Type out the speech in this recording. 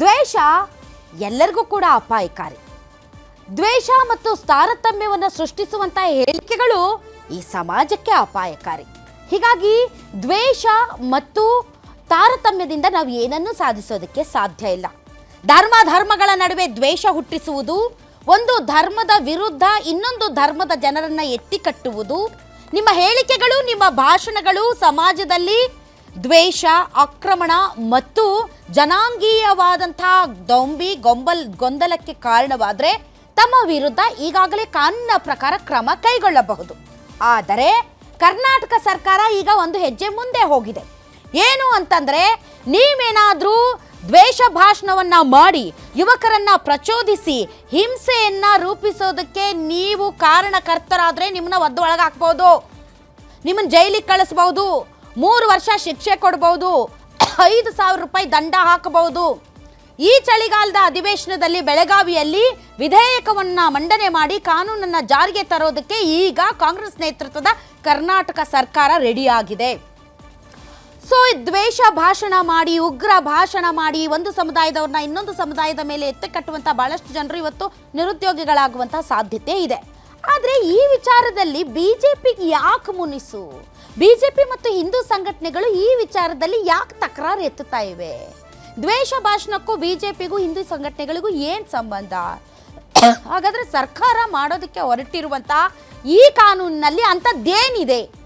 ದ್ವೇಷ ಎಲ್ಲರಿಗೂ ಕೂಡ ಅಪಾಯಕಾರಿ. ದ್ವೇಷ ಮತ್ತು ತಾರತಮ್ಯವನ್ನು ಸೃಷ್ಟಿಸುವಂತಹ ಹೇಳಿಕೆಗಳು ಈ ಸಮಾಜಕ್ಕೆ ಅಪಾಯಕಾರಿ. ಹೀಗಾಗಿ ದ್ವೇಷ ಮತ್ತು ತಾರತಮ್ಯದಿಂದ ನಾವು ಏನನ್ನೂ ಸಾಧಿಸೋದಕ್ಕೆ ಸಾಧ್ಯ ಇಲ್ಲ. ಧರ್ಮಗಳ ನಡುವೆ ದ್ವೇಷ ಹುಟ್ಟಿಸುವುದು, ಒಂದು ಧರ್ಮದ ವಿರುದ್ಧ ಇನ್ನೊಂದು ಧರ್ಮದ ಜನರನ್ನ ಎತ್ತಿ ಕಟ್ಟುವುದು, ನಿಮ್ಮ ಹೇಳಿಕೆಗಳು, ನಿಮ್ಮ ಭಾಷಣಗಳು ಸಮಾಜದಲ್ಲಿ ದ್ವೇಷ, ಆಕ್ರಮಣ ಮತ್ತು ಜನಾಂಗೀಯವಾದಂತಹ ಗೊಂದಲಕ್ಕೆ ಕಾರಣವಾದರೆ ತಮ್ಮ ವಿರುದ್ಧ ಈಗಾಗಲೇ ಕಾನೂನಿನ ಪ್ರಕಾರ ಕ್ರಮ ಕೈಗೊಳ್ಳಬಹುದು. ಆದರೆ ಕರ್ನಾಟಕ ಸರ್ಕಾರ ಈಗ ಒಂದು ಹೆಜ್ಜೆ ಮುಂದೆ ಹೋಗಿದೆ. ಏನು ಅಂತಂದ್ರೆ, ನೀವೇನಾದರೂ ದ್ವೇಷ ಭಾಷಣವನ್ನ ಮಾಡಿ ಯುವಕರನ್ನ ಪ್ರಚೋದಿಸಿ ಹಿಂಸೆಯನ್ನ ರೂಪಿಸೋದಕ್ಕೆ ನೀವು ಕಾರಣಕರ್ತರಾದ್ರೆ ನಿಮ್ಮನ್ನ ಒದ್ದು ಒಳಗೆ ಹಾಕ್ಬೋದು, ನಿಮ್ಮನ್ನ ಜೈಲಿಗೆ ಕಳಿಸ್ಬಹುದು, 3 ವರ್ಷ ಶಿಕ್ಷೆ ಕೊಡಬಹುದು, 5,000 ರೂಪಾಯಿ ದಂಡ ಹಾಕಬಹುದು. ಈ ಚಳಿಗಾಲದ ಅಧಿವೇಶನದಲ್ಲಿ ಬೆಳಗಾವಿಯಲ್ಲಿ ವಿಧೇಯಕವನ್ನ ಮಂಡನೆ ಮಾಡಿ ಕಾನೂನನ್ನ ಜಾರಿಗೆ ತರೋದಕ್ಕೆ ಈಗ ಕಾಂಗ್ರೆಸ್ ನೇತೃತ್ವದ ಕರ್ನಾಟಕ ಸರ್ಕಾರ ರೆಡಿಯಾಗಿದೆ. ಸೊ ದ್ವೇಷ ಭಾಷಣ ಮಾಡಿ, ಉಗ್ರ ಭಾಷಣ ಮಾಡಿ ಒಂದು ಸಮುದಾಯದವ್ರನ್ನ ಇನ್ನೊಂದು ಸಮುದಾಯದ ಮೇಲೆ ಎತ್ತೆ ಕಟ್ಟುವಂಥ ಬಹಳಷ್ಟು ಜನರು ಇವತ್ತು ನಿರುದ್ಯೋಗಿಗಳಾಗುವಂಥ ಸಾಧ್ಯತೆ ಇದೆ. ಆದರೆ ಈ ವಿಚಾರದಲ್ಲಿ ಬಿಜೆಪಿಗೆ ಯಾಕೆ ಮುನಿಸು? ಬಿಜೆಪಿ ಮತ್ತು ಹಿಂದೂ ಸಂಘಟನೆಗಳು ಈ ವಿಚಾರದಲ್ಲಿ ಯಾಕೆ ತಕರಾರು ಎತ್ತುತ್ತಾ ಇವೆ? ದ್ವೇಷ ಭಾಷಣಕ್ಕೂ ಬಿಜೆಪಿಗೂ ಹಿಂದೂ ಸಂಘಟನೆಗಳಿಗೂ ಏನು ಸಂಬಂಧ? ಹಾಗಾದ್ರೆ ಸರ್ಕಾರ ಮಾಡೋದಕ್ಕೆ ಹೊರಟಿರುವಂಥ ಈ ಕಾನೂನಿನಲ್ಲಿ ಅಂಥದ್ದೇನಿದೆ?